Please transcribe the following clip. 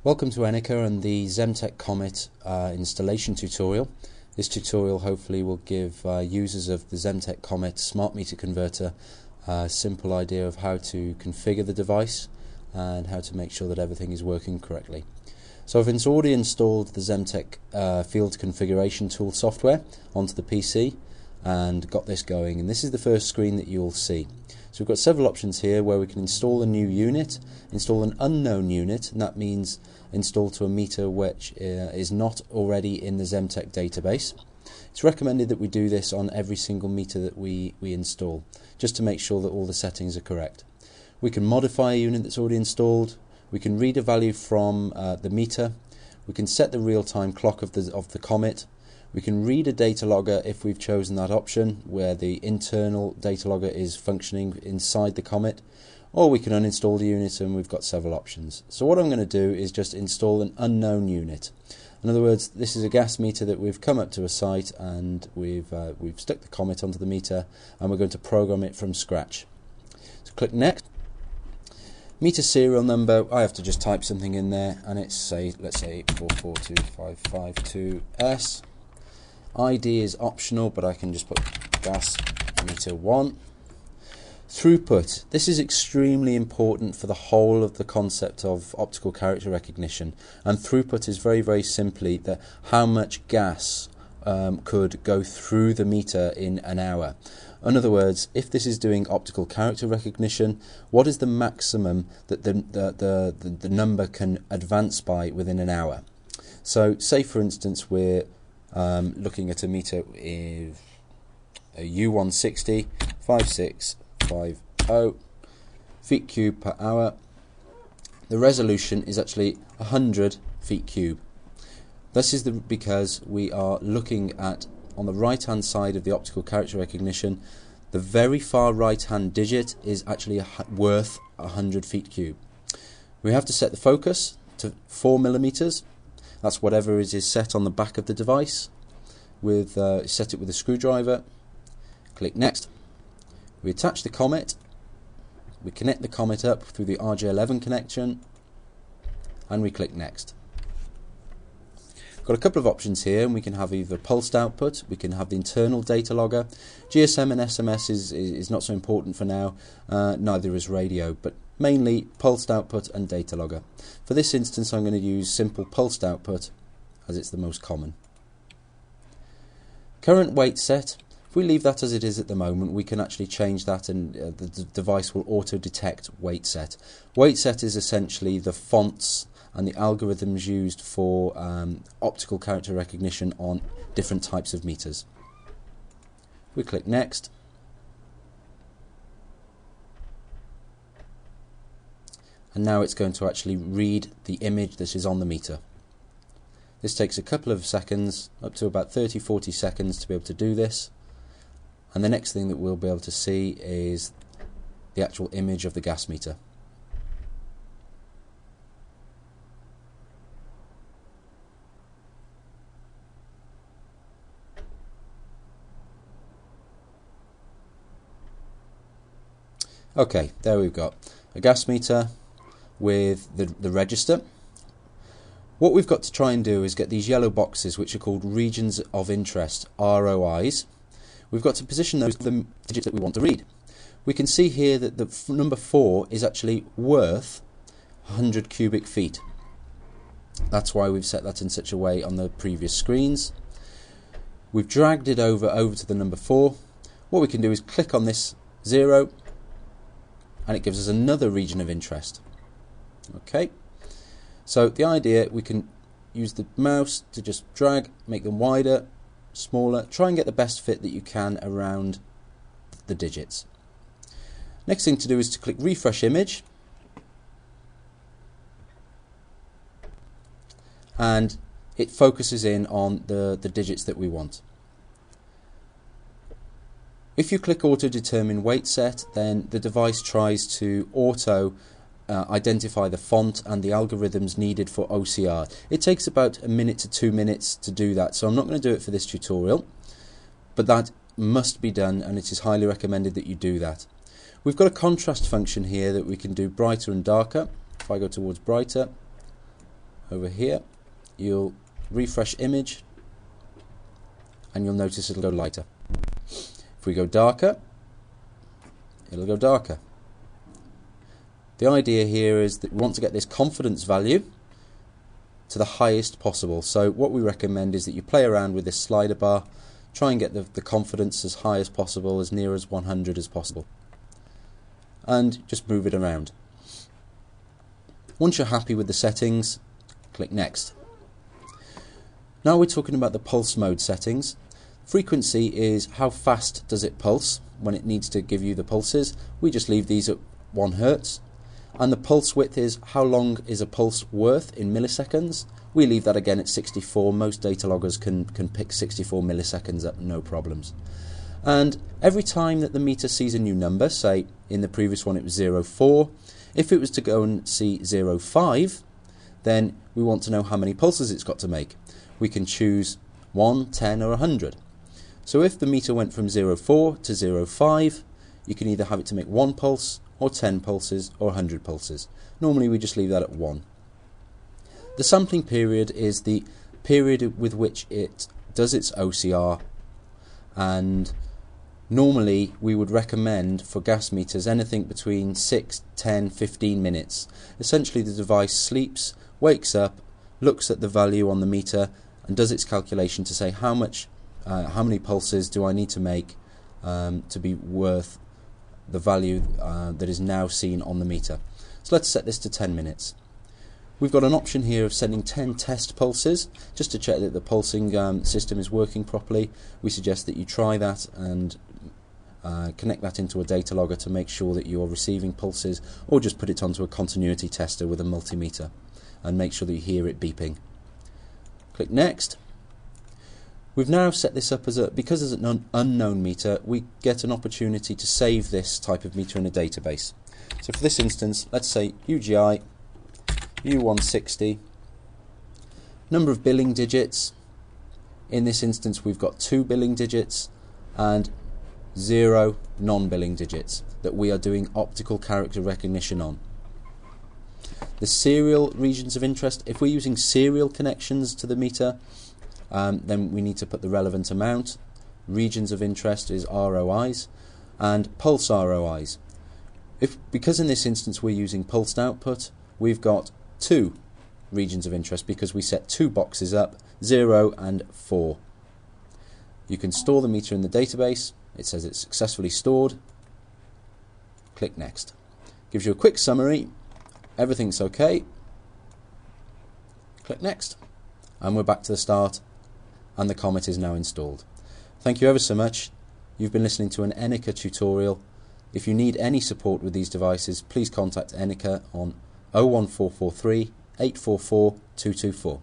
Welcome to Enica and the Xemtec Comet installation tutorial. This tutorial hopefully will give users of the Xemtec Comet smart meter converter a simple idea of how to configure the device and how to make sure that everything is working correctly. So I've already installed the Xemtec field configuration tool software onto the PC and got this going, and this is the first screen that you'll see. So we've got several options here where we can install a new unit, install an unknown unit, and that means install to a meter which is not already in the Xemtec database. It's recommended that we do this on every single meter that we install, just to make sure that all the settings are correct. We can modify a unit that's already installed, we can read a value from the meter, we can set the real-time clock of the Comet, we can read a data logger if we've chosen that option where the internal data logger is functioning inside the Comet, or we can uninstall the unit, and we've got several options. So what I'm going to do is just install an unknown unit. In other words, this is a gas meter that we've come up to a site and we've stuck the Comet onto the meter and we're going to program it from scratch. So click next. Meter serial number, I have to just type something in there, and it's let's say 442552S. ID is optional, but I can just put gas meter 1. Throughput. This is extremely important for the whole of the concept of optical character recognition, and throughput is very simply how much gas could go through the meter in an hour. In other words, if this is doing optical character recognition, what is the maximum that the number can advance by within an hour? So say for instance we're looking at a meter with a U160 5650 feet cube per hour. The resolution is actually 100 feet cube. This is because we are looking at, on the right hand side of the optical character recognition, the very far right hand digit is actually worth 100 feet cube. We have to set the focus to 4 millimeters. That's whatever is set on the back of the device. Set it with a screwdriver. Click next. We attach the Comet. We connect the Comet up through the RJ11 connection, and we click next. Got a couple of options here, and we can have either pulsed output, we can have the internal data logger. GSM and SMS is not so important for now, neither is radio, but mainly pulsed output and data logger. For this instance I'm going to use simple pulsed output as it's the most common. Current weight set. If we leave that as it is at the moment, we can actually change that, and the device will auto-detect weight set. Weight set is essentially the fonts and the algorithms used for optical character recognition on different types of meters. We click next. And now it's going to actually read the image that is on the meter. This takes a couple of seconds, up to about 30-40 seconds to be able to do this. And the next thing that we'll be able to see is the actual image of the gas meter. Okay, there we've got a gas meter with the register. What we've got to try and do is get these yellow boxes, which are called regions of interest, ROIs. We've got to position those to the digits that we want to read. We can see here that the number 4 is actually worth 100 cubic feet. That's why we've set that in such a way on the previous screens. We've dragged it over to the number 4. What we can do is click on this 0, and it gives us another region of interest. Okay, so the idea, we can use the mouse to just drag, make them wider, smaller, try and get the best fit that you can around the digits. Next thing to do is to click refresh image, and it focuses in on the digits that we want. If you click auto determine weight set, then the device tries to auto identify the font and the algorithms needed for OCR. It takes about 1 minute to 2 minutes to do that, so I'm not going to do it for this tutorial, but that must be done, and it is highly recommended that you do that. We've got a contrast function here that we can do brighter and darker. If I go towards brighter, over here, you'll refresh image and you'll notice it'll go lighter. If we go darker, it'll go darker. The idea here is that we want to get this confidence value to the highest possible. So what we recommend is that you play around with this slider bar, try and get the confidence as high as possible, as near as 100 as possible, and just move it around. Once you're happy with the settings, click Next. Now we're talking about the pulse mode settings. Frequency is how fast does it pulse when it needs to give you the pulses. We just leave these at 1 Hertz. And the pulse width is how long is a pulse worth in milliseconds. We leave that again at 64. Most data loggers can pick 64 milliseconds up, no problems. And every time that the meter sees a new number, say in the previous one it was 0.4, if it was to go and see 0.5, then we want to know how many pulses it's got to make. We can choose 1, 10 or 100. So if the meter went from 0.4 to 0.5, you can either have it to make 1 pulse, or 10 pulses, or 100 pulses. Normally we just leave that at 1. The sampling period is the period with which it does its OCR, and normally we would recommend for gas meters anything between 6, 10, 15 minutes. Essentially the device sleeps, wakes up, looks at the value on the meter and does its calculation to say how many pulses do I need to make to be worth the value that is now seen on the meter. So let's set this to 10 minutes. We've got an option here of sending 10 test pulses just to check that the pulsing system is working properly. We suggest that you try that and connect that into a data logger to make sure that you're receiving pulses, or just put it onto a continuity tester with a multimeter and make sure that you hear it beeping. Click Next. We've now set this up because it's an unknown meter, we get an opportunity to save this type of meter in a database. So for this instance, let's say UGI U160, number of billing digits. In this instance we've got 2 billing digits and 0 non-billing digits that we are doing optical character recognition on. The serial regions of interest, if we're using serial connections to the meter, then we need to put the relevant amount. Regions of interest is ROIs and pulse ROIs. Because in this instance we're using pulsed output, we've got 2 regions of interest because we set 2 boxes up, 0 and 4. You can store the meter in the database. It says it's successfully stored. Click Next. Gives you a quick summary. Everything's okay. Click Next. And we're back to the start, and the Comet is now installed. Thank you ever so much. You've been listening to an Enica tutorial. If you need any support with these devices, please contact Enica on 01443 844 224.